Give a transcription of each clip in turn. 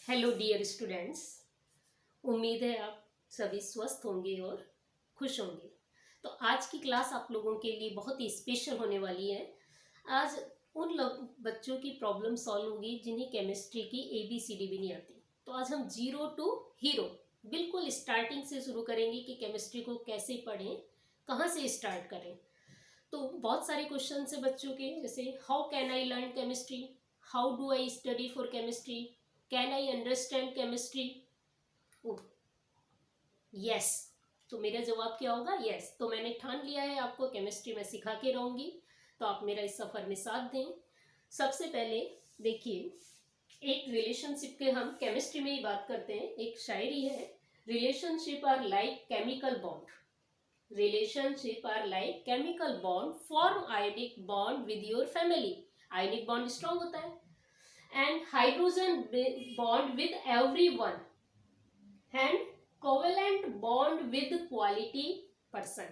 Hello dear students. उम्मीद है आप सभी स्वस्थ होंगे और खुश होंगे। तो आज की क्लास आप लोगों के लिए बहुत ही स्पेशल होने वाली है। आज उन लोग बच्चों की प्रॉब्लम सॉल्व होगी जिन्हें केमिस्ट्री की ABCD भी नहीं आती। तो आज हम जीरो टू हीरो बिल्कुल स्टार्टिंग से शुरू करेंगे कि केमिस्ट्री को कैसे पढ़ें, कहाँ से स्टार्ट करें। तो बहुत सारे क्वेश्चन है बच्चों के, जैसे how can I learn chemistry, how do I study for chemistry, can I understand chemistry. Yes, तो मेरा जवाब क्या होगा? यस। तो मैंने ठान लिया है आपको केमिस्ट्री में सिखा के रहूंगी, तो आप मेरा इस सफर में साथ दें। सबसे पहले देखिए, एक रिलेशनशिप के हम केमिस्ट्री में ही बात करते हैं। एक शायरी है, relationship are like chemical bond, relationship are like chemical bond, form ionic bond with your family. ionic bond strong होता है and hydrogen bond with everyone and covalent bond with quality person,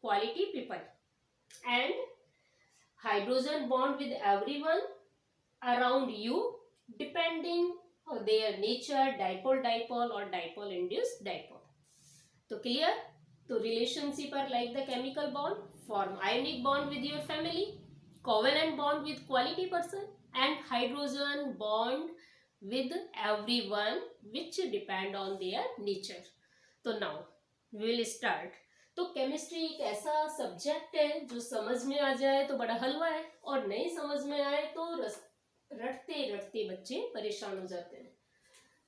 quality people, and hydrogen bond with everyone around you depending on their nature, dipole dipole or dipole induced dipole. तो clear? तो relationship are like the chemical bond, form ionic bond with your family, covalent bond with quality person and hydrogen bond with everyone which depend on their nature. तो now we will start. तो chemistry एक ऐसा subject है जो समझ में आ जाए तो बड़ा हलवा है, और नहीं समझ में आए तो रटते रटते बच्चे परेशान हो जाते हैं।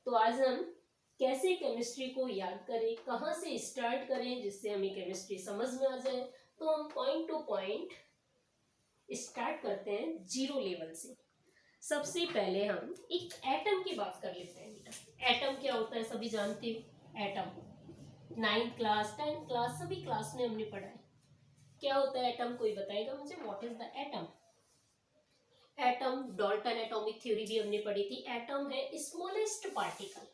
तो आज हम कैसे केमिस्ट्री को याद करें, कहाँ से स्टार्ट करें जिससे हमें केमिस्ट्री समझ में आ जाए। तो हम पॉइंट टू पॉइंट स्टार्ट करते हैं जीरो लेवल से। सबसे पहले हम एक एटम की बात कर लेते हैं। बेटा एटम क्या होता है सभी जानते हो। Atom 9th class 10th class सभी क्लास में हमने पढ़ा है। क्या होता है एटम, कोई बताएगा मुझे? What is the atom? Atom, Dalton atomic theory भी हमने पढ़ी थी। एटम है smallest particle.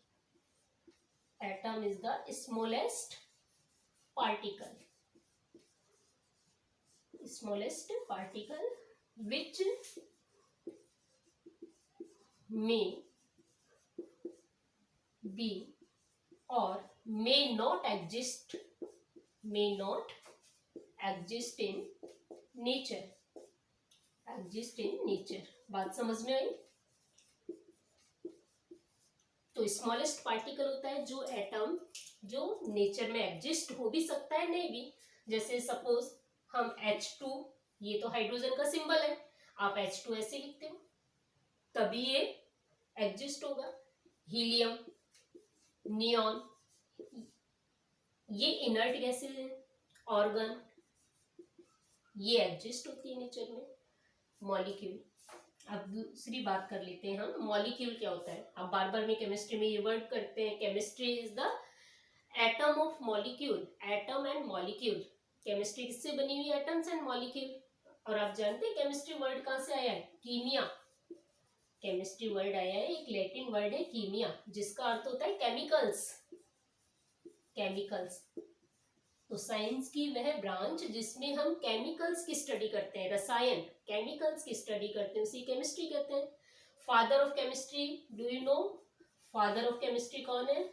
Atom is the smallest particle, smallest particle which may be or may not exist in nature, बात समझ में आई? तो स्मॉलेस्ट पार्टिकल होता है जो एटम जो नेचर में एग्जिस्ट हो भी सकता है, नहीं भी। जैसे सपोज हम H2, ये तो हाइड्रोजन का सिंबल है, आप H2 ऐसे लिखते हो तभी ये एग्जिस्ट होगा। हीलियम, नियॉन, ये इनर्ट गैसेज हैं। ऑर्गन, ये एग्जिस्ट होती है नेचर में। मॉलिक्यूल, अब दूसरी बात कर लेते हैं हम, मॉलिक्यूल क्या होता है। अब बार बार में केमिस्ट्री में ये वर्ड करते हैं, chemistry is the atom of molecule. Atom and molecule, chemistry किससे बनी हुई? Atoms and molecule. और आप जानते हैं केमिस्ट्री वर्ड कहाँ से आया है? कीमिया। केमिस्ट्री वर्ड आया है, एक लैटिन वर्ड है कीमिया, जिसका अर्थ होता है केमिकल्स। केमिकल्स तो साइंस की वह ब्रांच जिसमें हम केमिकल्स की स्टडी करते हैं, रसायन, केमिकल्स की स्टडी करते हैं, उसी केमिस्ट्री कहते हैं। Father of chemistry, do you know father of chemistry कौन है?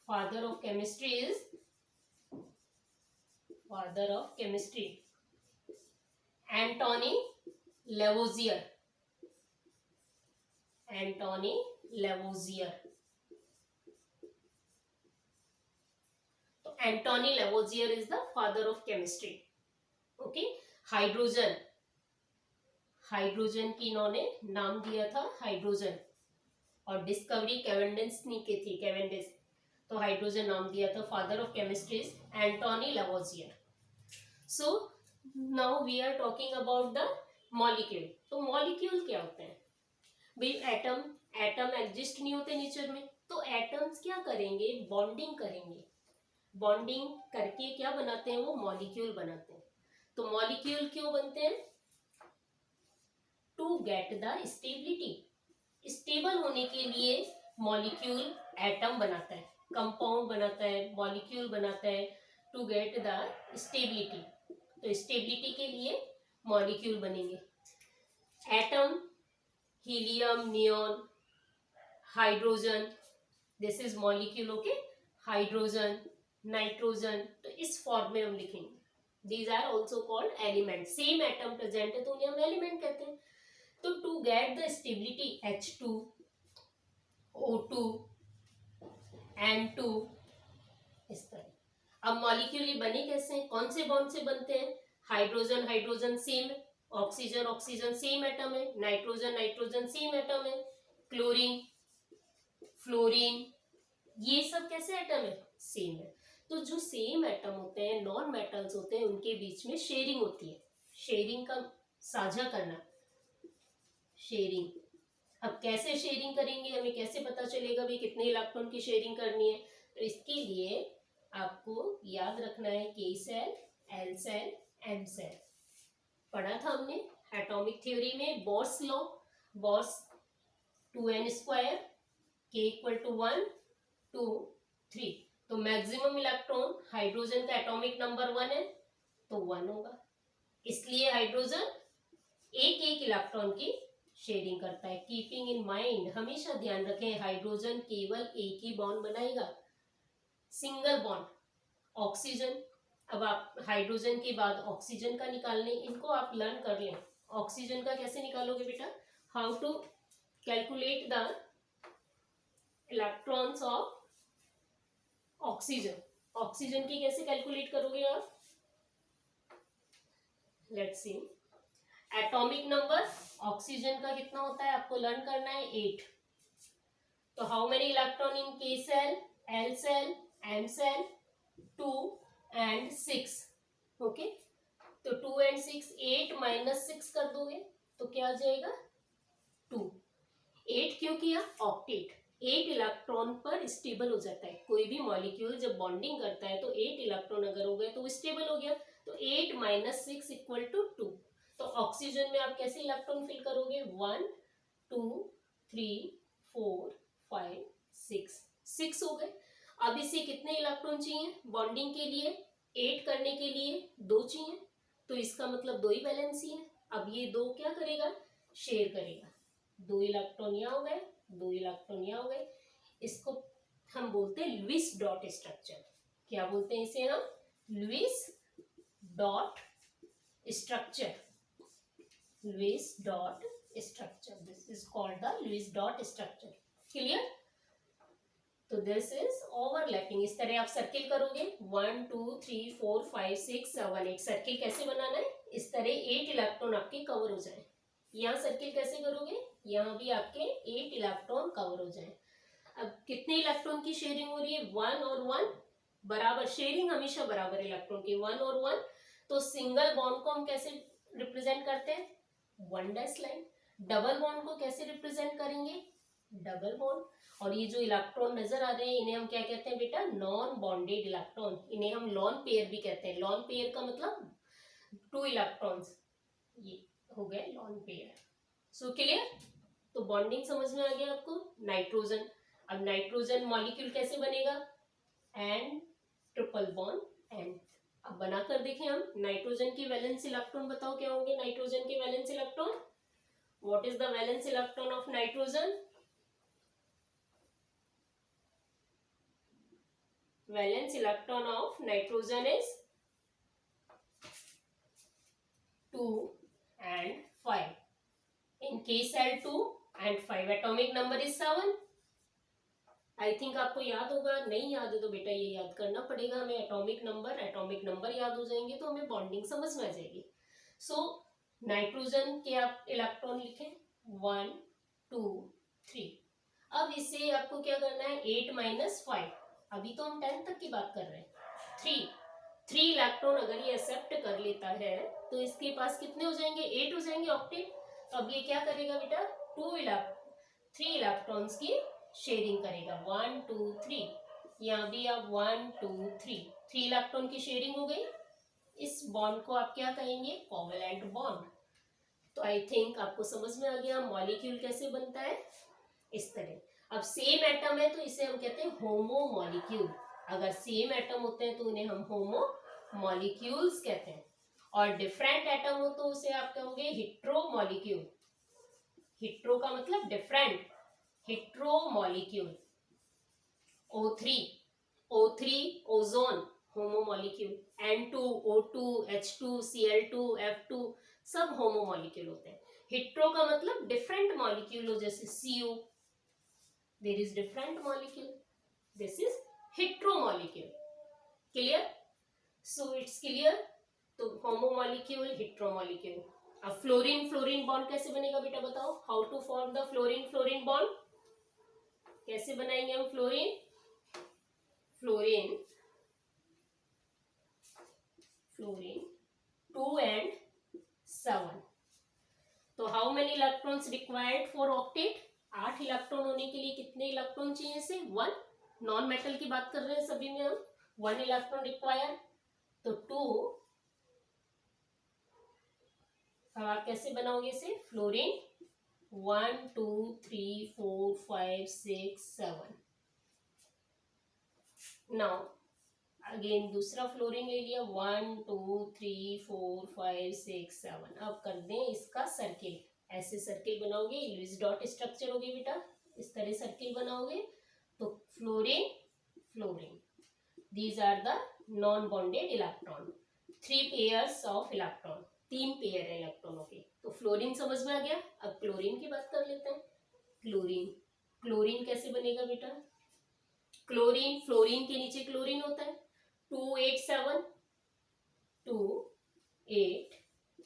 Father of chemistry is Antoine Lavoisier. Antoine Lavoisier is the father of chemistry. Okay. Hydrogen की इन्होंने नाम दिया था हाइड्रोजन, और डिस्कवरी कैवेंडिश ने की थी, कैवेंडिश। तो हाइड्रोजन नाम दिया था। Father of chemistry is Antoine Lavoisier. So now we are talking about the molecule. तो मॉलिक्यूल क्या होते हैं भाई? एटम एग्जिस्ट नहीं होते नेचर में, तो एटम्स क्या करेंगे? बॉन्डिंग करेंगे। बॉन्डिंग करके क्या बनाते हैं? वो मॉलिक्यूल बनाते हैं। तो मॉलिक्यूल क्यों बनते हैं? To get the stability. Stable होने के लिए मॉलिक्यूल एटम बनाता है, कंपाउंड बनाता है, मॉलिक्यूल बनाता है टू गेट द स्टेबिलिटी। तो स्टेबिलिटी के लिए मॉलिक्यूल बनेंगे। Atom, helium, neon, hydrogen, this is molecule, okay, hydrogen, nitrogen, तो इस फॉर्म में हम लिखेंगे। These are also called element, same atom present है तो उन्हें हम एलिमेंट कहते हैं। तो to get the stability H2, O2, N2, इस तरह। अब मॉलिक्यूल ये बने कैसे हैं, कौन से बॉन्ड से बनते हैं? हाइड्रोजन हाइड्रोजन सेम है, ऑक्सीजन ऑक्सीजन सेम एटम है, नाइट्रोजन नाइट्रोजन सेम एटम है, क्लोरीन फ्लोरीन, ये सब कैसे एटम है? सेम है। तो जो सेम एटम होते हैं, नॉन मेटल्स होते हैं, उनके बीच में शेयरिंग होती है। शेयरिंग का साझा करना, शेयरिंग। अब कैसे शेयरिंग करेंगे, हमें कैसे पता चलेगा भी कितने इलेक्ट्रॉन की शेयरिंग करनी है? तो इसके लिए आपको याद रखना है K shell, L shell, M shell. पढ़ा था हमने एटॉमिक थ्योरी में, Bohr's law, Bohr's 2n², k equal to 1 2 3। तो मैक्सिमम इलेक्ट्रॉन, हाइड्रोजन का एटॉमिक नंबर 1 है तो 1 होगा, इसलिए हाइड्रोजन एक एक इलेक्ट्रॉन की शेयरिंग करता है। कीपिंग इन माइंड, हमेशा ध्यान रखें, हाइड्रोजन केवल एक ही बॉन्ड बनाएगा, सिंगल बॉन्ड। ऑक्सीजन, अब आप हाइड्रोजन के बाद ऑक्सीजन का निकालने, इनको आप लर्न कर लें। ऑक्सीजन का कैसे निकालोगे बेटा? How to calculate the electrons of oxygen, oxygen की कैसे कैलकुलेट करोगे आप? Let's see, atomic number oxygen का कितना होता है आपको लर्न करना है, 8। तो how many electron in K shell, L shell, M shell? 2 and 6, okay. तो 2 and 6, 8 minus 6 कर दोगे तो क्या आ जाएगा? 2। 8 क्यों किया? ऑक्टेट, 8 इलेक्ट्रॉन पर स्टेबल हो जाता है। कोई भी मॉलिक्यूल जब बॉन्डिंग करता है तो 8 इलेक्ट्रॉन अगर हो गए तो वो स्टेबल हो गया। तो 8 minus 6 इक्वल टू 2। तो ऑक्सीजन में आप कैसे इलेक्ट्रॉन फिल करोगे? 1 2 3 4 5 6, 6 हो गए। अब इसे कितने इलेक्ट्रॉन चाहिए बॉन्डिंग के लिए? 8 करने के लिए 2 चाहिए, तो इसका मतलब 2 ही वैलेंसी है। अब ये 2 क्या करेगा? शेयर करेगा। 2 इलेक्ट्रॉन यहाँ हो गए, 2 इलेक्ट्रॉन यहाँ हो गए। इसको हम बोलते हैं लुईस डॉट स्ट्रक्चर। क्या बोलते हैं इसे हम? Lewis dot structure, Lewis dot structure, this is called the Lewis dot structure. Clear? तो दिस इज ओवरलैपिंग। इस तरह आप सर्किल करोगे, 1 2 3 4 5 6 7 8। सर्किल कैसे बनाना है? इस तरह 8 इलेक्ट्रॉन आपके कवर हो जाए। यहाँ सर्किल कैसे करोगे? यहाँ भी आपके 8 इलेक्ट्रॉन कवर हो जाए। अब कितने इलेक्ट्रॉन की शेयरिंग हो रही है? 1 और 1 बराबर, शेयरिंग हमेशा बराबर इलेक्ट्रॉन की, 1 और 1। तो सिंगल बॉन्ड को हम कैसे रिप्रेजेंट करते हैं? 1 डैश लाइन। डबल बॉन्ड को कैसे रिप्रेजेंट करेंगे? Double bond. और ये जो इलेक्ट्रॉन नजर आ रहे हैं इन्हें हम क्या कहते हैं बेटा? Non bonded electron. इन्हें हम लॉन पेयर भी कहते हैं। लॉन पेयर का मतलब 2 इलेक्ट्रॉन्स, ये हो गए लॉन पेयर। So clear? तो बॉन्डिंग समझ में आ गया आपको? नाइट्रोजन, अब नाइट्रोजन मॉलिक्यूल कैसे बनेगा? N triple bond N. अब बनाकर देखें हम। नाइट्रोजन की वैलेंस इलेक्ट्रॉन बताओ क्या होंगे नाइट्रोजन के valence electron? What is the valence electron of nitrogen? Valence electron of nitrogen is 2 and 5. In K cell 2 and 5. Atomic number is 7. I think आपको याद होगा, नहीं याद है तो बेटा ये याद करना पड़ेगा हमें। एटॉमिक नंबर याद हो जाएंगे तो हमें बॉन्डिंग समझ में आ जाएगी। सो नाइट्रोजन के आप इलेक्ट्रॉन लिखें 1 2 3। अब इससे आपको क्या करना है? 8 minus 5, अभी तो हम 10 तक की बात कर रहे हैं। 3 इलेक्ट्रॉन अगर ये एक्सेप्ट कर लेता है तो इसके पास कितने हो जाएंगे? 8 हो जाएंगे ऑक्टेट। तो अब ये क्या करेगा बेटा? 3 इलेक्ट्रॉन्स की शेयरिंग करेगा, 1 2 3। यहाँ भी आप 1 2 3 इलेक्ट्रॉन की शेयरिंग हो गई। इस बॉन्ड को आप क्या कहेंगे? Covalent bond. तो आई थिंक आपको समझ में आ गया मॉलिक्यूल कैसे बनता है, इस तरह। अब सेम एटम है तो इसे हम कहते हैं होमो मॉलिक्यूल। अगर सेम एटम होते हैं तो उन्हें हम होमो मॉलिक्यूल्स कहते हैं, और डिफरेंट एटम हो तो उसे आप कहोगे हिट्रो मॉलिक्यूल। हिट्रो का मतलब different, heteromollecule. O3 ozone होमोमोलिक्यूल, N2 O2 H2 Cl2 F2 सब होमोमोलिक्यूल होते हैं. हेट्रो का मतलब डिफरेंट मॉलिक्यूल हो, जैसे CO, there is different molecule, this is heteromolecule. Clear? So it's clear. तो होमोमोलिक्यूल, हेट्रोमोलिक्यूल. अब फ्लोरीन बॉन्ड कैसे बनेगा बेटा बताओ. How to form the fluorine bond, कैसे बनाएंगे हम फ्लोरीन 2 and 7. तो how many electrons required for octet. 8 electron होने के लिए कितने इलेक्ट्रॉन चाहिए से 1. नॉन मेटल की बात कर रहे हैं सभी में हम. 1 इलेक्ट्रॉन रिक्वायर. तो 2. अब आप कैसे बनाओगे इसे. फ्लोरीन 1 2 3 4 5 6 7. नाउ अगेन दूसरा फ्लोरीन ले लिया. 1 2 3 4 5 6 7. अब कर दें इसका सर्किल. ऐसे सर्किल बनाओगे, लुईस डॉट स्ट्रक्चर होगी बेटा. इस तरह सर्किल बनाओगे. तो fluorine these are the non bonded electron. 3 pairs of electron, 3 pair है इलेक्ट्रॉनों के. तो फ्लोरीन समझ में आ गया. अब क्लोरीन की बात कर लेते हैं. क्लोरीन कैसे बनेगा बेटा. क्लोरीन, फ्लोरीन के नीचे क्लोरीन होता है. 2 8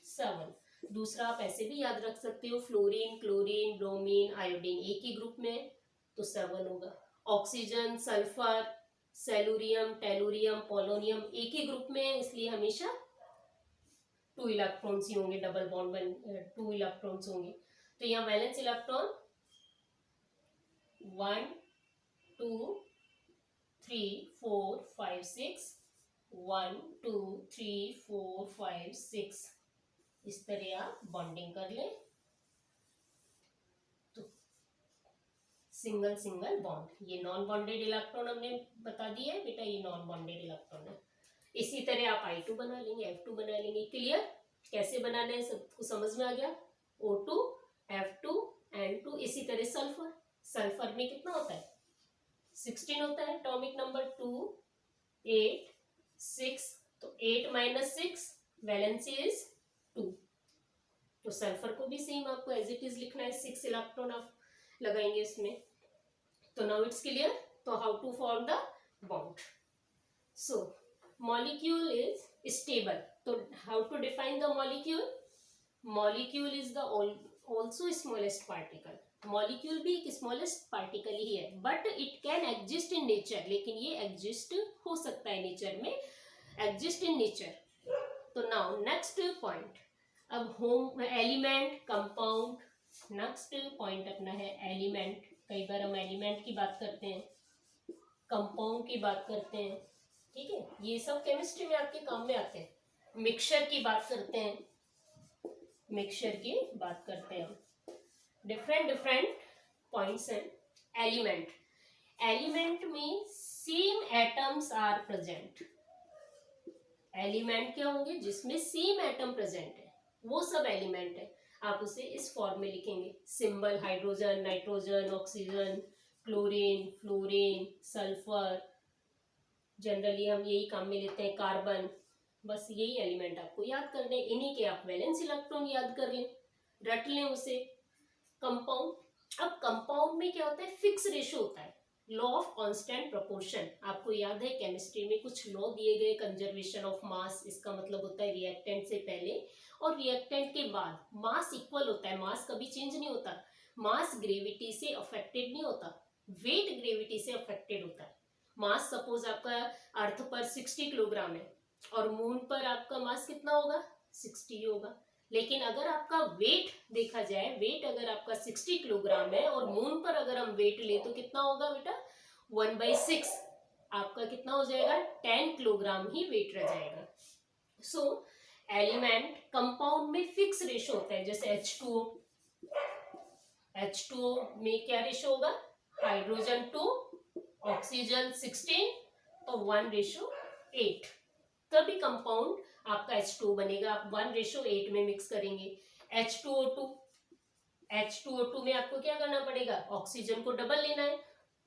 7. दूसरा आप ऐसे भी याद रख सकते हो. फ्लोरीन, क्लोरीन, ब्रोमीन, आयोडीन एक ही ग्रुप में, तो 7 होगा. ऑक्सीजन, सल्फर, सेलुरियम, टेलुरियम, पोलोनियम एक ही ग्रुप में, इसलिए हमेशा 2 इलेक्ट्रॉन्स ही होंगे. डबल बॉन्ड बन 2 इलेक्ट्रॉन्स होंगे. तो यहाँ वैलेंस इलेक्ट्रॉन 1 2 3 4 5 6. 1 2 3 4 5 6. इस तरह आप बॉन्डिंग कर ले. तो सिंगल बॉन्ड. ये नॉन बॉन्डेड इलेक्ट्रॉन हमने बता दिया है बेटा, ये नॉन बॉन्डेड इलेक्ट्रॉन है. इसी तरह आप I2 बना लेंगे, F2 बना लेंगे. क्लियर? कैसे बनाना है सबको समझ में आ गया. O2 F2 N2. इसी तरह सल्फर में कितना होता है 16 होता है. Atomic number 2 8 6. तो 8 - 6 वैलेंसी इज 2. तो सल्फर को भी सेम आपको एज इट इज लिखना है. 6 इलेक्ट्रॉन आप लगाएंगे इसमें. तो नाउ इट्स क्लियर. तो how to form the bond. So molecule is stable. So how to define the molecule. Molecule is the also smallest particle. Molecule भी एक smallest particle ही है, but it can exist in nature. लेकिन ये exist हो सकता है nature में, exist in nature. तो now next point. अब home element, compound. Next point अपना है एलिमेंट. कई बार हम एलिमेंट की बात करते हैं, कंपाउंड की बात करते हैं. ठीक है, ये सब केमिस्ट्री में आपके काम में आते हैं. मिक्सचर की बात करते हैं, हम. डिफरेंट पॉइंट्स हैं. एलिमेंट में same atoms are present. Element क्या होंगे जिसमें सेम एटम प्रेजेंट है, वो सब एलिमेंट है. आप उसे इस फॉर्म में लिखेंगे. Symbol hydrogen, nitrogen, oxygen, chlorine, fluorine, sulphur. Generally हम यही काम में लेते हैं. कार्बन. बस यही एलिमेंट आपको याद करने. इन्हीं के आप वैलेंस इलेक्ट्रॉन याद कर लें, रट लें उसे. कंपाउंड. अब कंपाउंड में क्या होता है, फिक्स रेशो होता है. Law of constant proportion. आपको याद है केमिस्ट्री में कुछ लॉ दिए गए. कंजर्वेशन ऑफ मास, इसका मतलब होता है रिएक्टेंट से पहले और रिएक्टेंट के बाद मास इक्वल होता है. मास कभी चेंज नहीं होता. मास ग्रेविटी से अफेक्टेड नहीं होता, वेट ग्रेविटी से अफेक्टेड होता है. मास सपोज आपका अर्थ पर 60 किलोग्राम है और मून पर आपका मास कितना होगा 60 होगा. लेकिन अगर आपका वेट देखा जाए, वेट अगर आपका 60 किलोग्राम है और मून पर अगर हम वेट ले तो कितना होगा बेटा 1/6. आपका कितना हो जाएगा 10 किलोग्राम ही वेट रह जाएगा. सो एलिमेंट कंपाउंड में फिक्स रेशो होता है. जैसे H2O में क्या रेशो होगा, हाइड्रोजन 2, ऑक्सीजन 16, तो 1:8. तभी कंपाउंड आपका H2O बनेगा. आप 1:8 में मिक्स करेंगे. H2O2 H2O2 में आपको क्या करना पड़ेगा, ऑक्सीजन को डबल लेना है,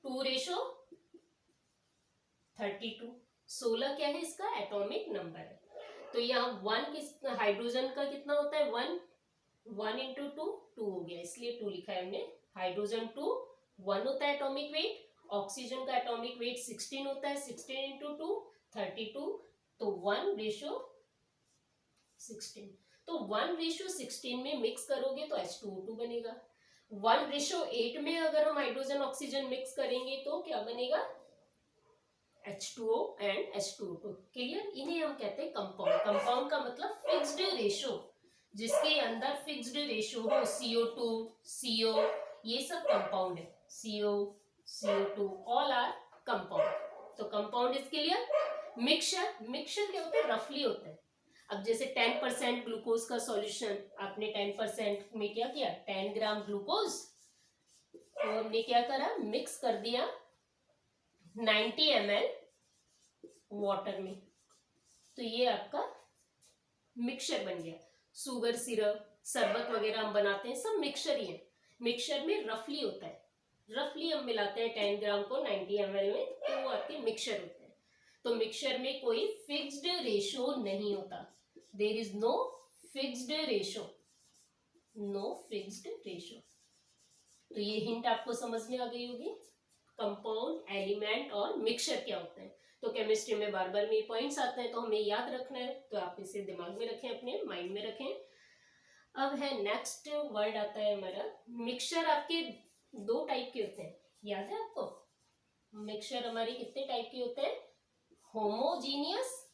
2:32। 16 क्या है इसका एटॉमिक नंबर है। तो यहाँ 1 किस हाइड्रोजन का कितना होता है, 1 1 इंटू 2 2 हो गया, इसलिए 2 लिखा है हमने। हाइड्रोजन 2 1 होता है एटॉमिक वेट, ऑक्सीजन का एटॉमिक वेट 16 होता है, 16 इंटू 2 32, तो 1:16। तो 1:16 में मिक्स करोगे तो H2O2 बनेगा। 1:8 में अगर हम हाइड्रोजन ऑक्सीजन मिक्स करेंगे तो क्या बनेगा, H2O एंड H2O2। क्लियर, इन्हें हम कहते हैं कंपाउंड। कंपाउंड का मतलब फिक्स्ड रेशो, जिसके अंदर फिक्स्ड रेशो हो, CO2 CO, ये सब कंपाउंड है। CO CO2 all are compound. तो compound is clear. Mixture, mixture क्या होता है, रफली होता है। अब जैसे 10% ग्लूकोज का सॉल्यूशन, आपने 10% में क्या किया, 10 ग्राम ग्लूकोज, तो हमने क्या करा, मिक्स कर दिया 90 ml वाटर में, तो ये आपका मिक्सचर बन गया। शुगर सिरप, शरबत वगैरह हम बनाते हैं, सब मिक्सचर ही है। मिक्सचर में रफली होता है, रफली हम मिलाते हैं 10 ग्राम को 90 ml में, तो वो आपके मिक्सचर होते हैं। तो मिक्सचर में कोई फिक्स्ड रेशो नहीं होता, there is no fixed ratio, no fixed ratio. तो ये हिंट आपको समझ में आ गई होगी, कंपाउंड, एलिमेंट और मिक्सचर क्या होते हैं। तो केमिस्ट्री में बार बार में पॉइंट्स आते हैं, तो हमें याद रखना है, तो आप इसे दिमाग में रखें, अपने माइंड में रखें। अब है नेक्स्ट वर्ड आता है हमारा मिक्सचर। आपके 2 टाइप के होते हैं, याद है आपको, मिक्सचर हमारे कितने टाइप के होते हैं, होमोजीनियस,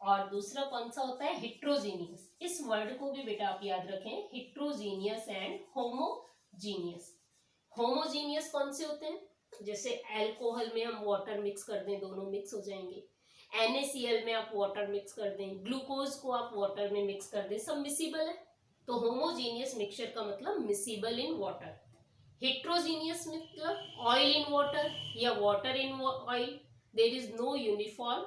और दूसरा कौन सा होता है, हिट्रोजीनियस। इस वर्ड को भी बेटा आप याद रखें, हिट्रोजीनियस एंड होमोजीनियस। होमोजीनियस कौन से होते हैं, जैसे अल्कोहल में हम वाटर मिक्स कर दें, दोनों मिक्स हो जाएंगे। NaCl में आप वाटर मिक्स कर दें, ग्लूकोज को आप वाटर में मिक्स कर दें, सब मिसिबल है। तो होमोजीनियस मिक्सचर का मतलब मिसिबल इन वाटर। हेट्रोजीनियस मतलब ऑयल इन वाटर या water in oil, there is no uniform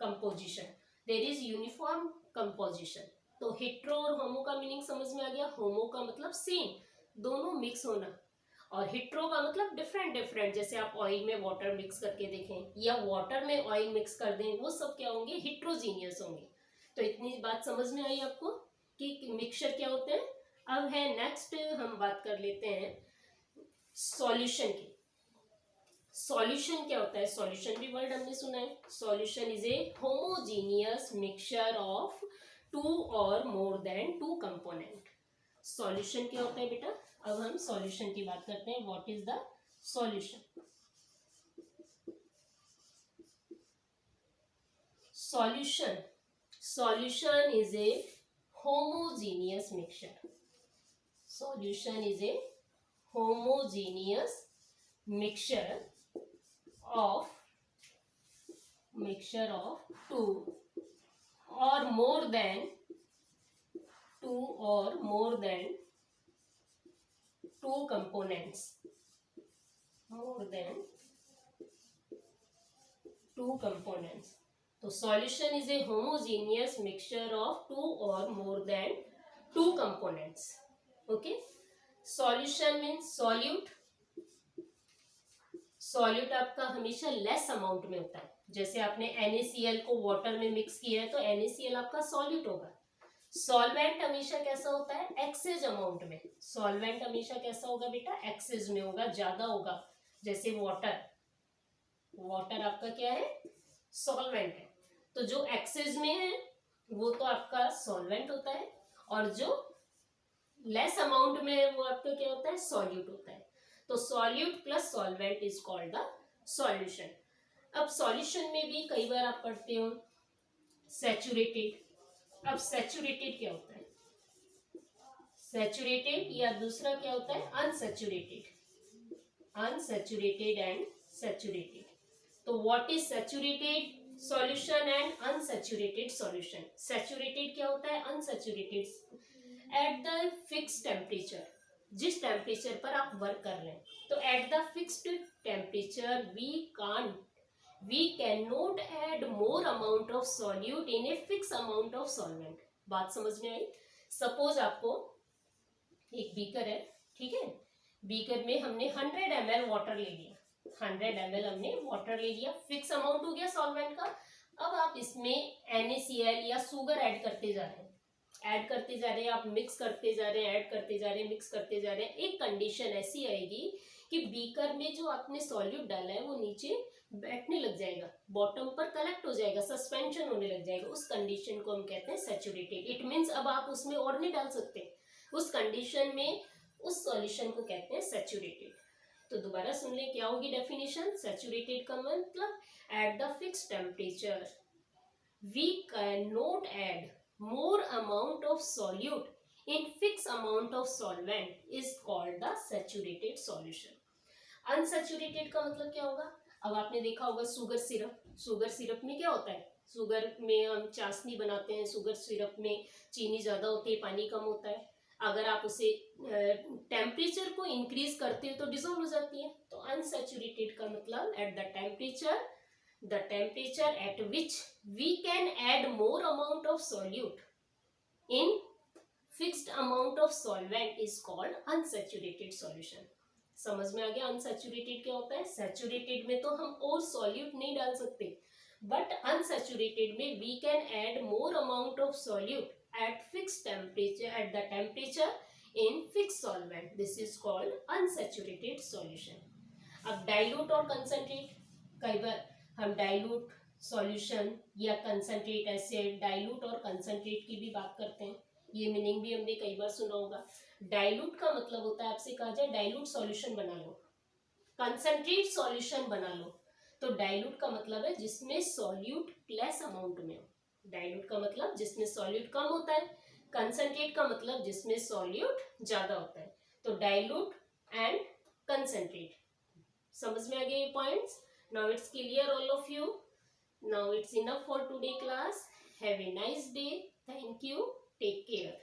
composition, there is uniform composition. तो हेट्रो और होमो का मीनिंग समझ में आ गया। होमो का मतलब सेम, दोनों मिक्स होना, और हिट्रो का मतलब डिफरेंट डिफरेंट, जैसे आप ऑयल में वाटर मिक्स करके देखें या वाटर में ऑयल मिक्स कर दें, वो सब क्या होंगे, हिट्रोजीनियस होंगे। तो इतनी बात समझ में आई आपको कि मिक्सचर क्या होते हैं। अब है नेक्स्ट, हम बात कर लेते हैं सॉल्यूशन की। सॉल्यूशन क्या होता है, सॉल्यूशन भी वर्ड हमने सुना है। Solution is a homogeneous mixture of 2 और मोर देन 2 कंपोनेंट। सॉल्यूशन क्या होता है बेटा, अब हम सॉल्यूशन की बात करते हैं। What is the solution. Solution, solution is a homogeneous mixture. Solution is a homogeneous mixture of 2 or more than 2 components, more than 2 components. तो solution is a homogeneous mixture of 2 और more than 2 components. Okay, solution means solute. Solute आपका हमेशा less amount में होता है। जैसे आपने NaCl को वाटर में मिक्स किया है तो NaCl आपका सॉल्यूट होगा। सॉल्वेंट हमेशा कैसा होता है, एक्सेस अमाउंट में। सॉल्वेंट हमेशा कैसा होगा बेटा, एक्सेस में होगा, ज्यादा होगा। जैसे वाटर, वाटर आपका क्या है, सॉल्वेंट है। तो जो एक्सेस में है वो तो आपका सॉल्वेंट होता है, और जो लेस अमाउंट में है वो आपका क्या होता है, सॉल्यूट होता है। तो solute plus solvent is called the solution. अब सॉल्यूशन में भी कई बार आप पढ़ते हो सैचुरेटेड। अब सैचुरेटेड क्या होता है, सैचुरेटेड या दूसरा क्या होता है, अनसैचुरेटेड। Unsaturated and saturated. तो what is saturated solution and unsaturated solution. Saturated क्या होता है, unsaturated at the fix temperature, जिस टेम्परेचर पर आप वर्क कर रहे हैं। तो at the fixed temperature we can not add more amount of solute in a fix amount of solvent. बात समझ में आई। सपोज आपको एक बीकर है, ठीक है, बीकर में हमने 100 ml वाटर ले लिया, 100 ml हमने वाटर ले लिया, फिक्स अमाउंट हो गया सॉल्वेंट का। अब आप इसमें NaCl या शुगर ऐड करते जा रहे हैं, ऐड करते जा रहे हैं, आप मिक्स करते जा रहे हैं, ऐड करते जा रहे हैं, मिक्स करते जा रहे हैं। एक कंडीशन ऐसी आएगी कि बीकर में जो आपने सॉल्यूट डाला है वो नीचे बैठने लग जाएगा, बॉटम पर कलेक्ट हो जाएगा, सस्पेंशन होने लग जाएगा। उस कंडीशन को हम कहते हैं सैचुरेटेड। इट मीन्स अब आप उसमें और नहीं डाल सकते, उस कंडीशन में उस सॉल्यूशन को कहते हैं सैचुरेटेड। तो दोबारा सुन लें, क्या होगी डेफिनेशन। सैचुरेटेड का मतलब at the fix temperature we can not add more amount of solute in fixed amount of solvent is called the saturated solution. Unsaturated का मतलब क्या होगा। अब आपने देखा होगा शुगर सिरप, शुगर सिरप में क्या होता है, शुगर में हम चाशनी बनाते हैं, शुगर सिरप में चीनी ज्यादा होती है, पानी कम होता है। अगर आप उसे टेम्परेचर को इंक्रीज करते हो तो डिसॉल्व हो जाती है। तो अनसैचुरेटेड का मतलब at the temperature, the temperature at which we can add more amount of solute in fixed amount of solvent is called unsaturated solution. समझ में आ गया अनसैचुरेटेड क्या होता है। सैचुरेटेड में तो हम और सॉल्यूट नहीं डाल सकते, बट अनसैचुरेटेड में we can add more amount of solute at fix temperature, at the temperature in fix solvent, this is called unsaturated solution. अब डाइल्यूट और कंसंट्रेट, कई बार हम डाइल्यूट सॉल्यूशन या कंसंट्रेट एसिड, डाइल्यूट और कंसंट्रेट की भी बात करते हैं, ये मीनिंग भी हमने कई बार सुना होगा। डाइल्यूट का मतलब होता है, आपसे कहा जाए डाइल्यूट सॉल्यूशन बना लो, कंसंट्रेट सॉल्यूशन बना लो, तो डाइल्यूट का मतलब है जिसमें सॉल्यूट लेस अमाउंट में हो। डाइल्यूट का मतलब जिसमें सॉल्यूट कम होता है, कंसंट्रेट का मतलब जिसमें सॉल्यूट ज्यादा होता है। तो डाइल्यूट एंड कंसंट्रेट, समझ में आ गए ये points. Now it's clear all of you. Now it's enough for today class. Have a nice day. Thank you. Take care.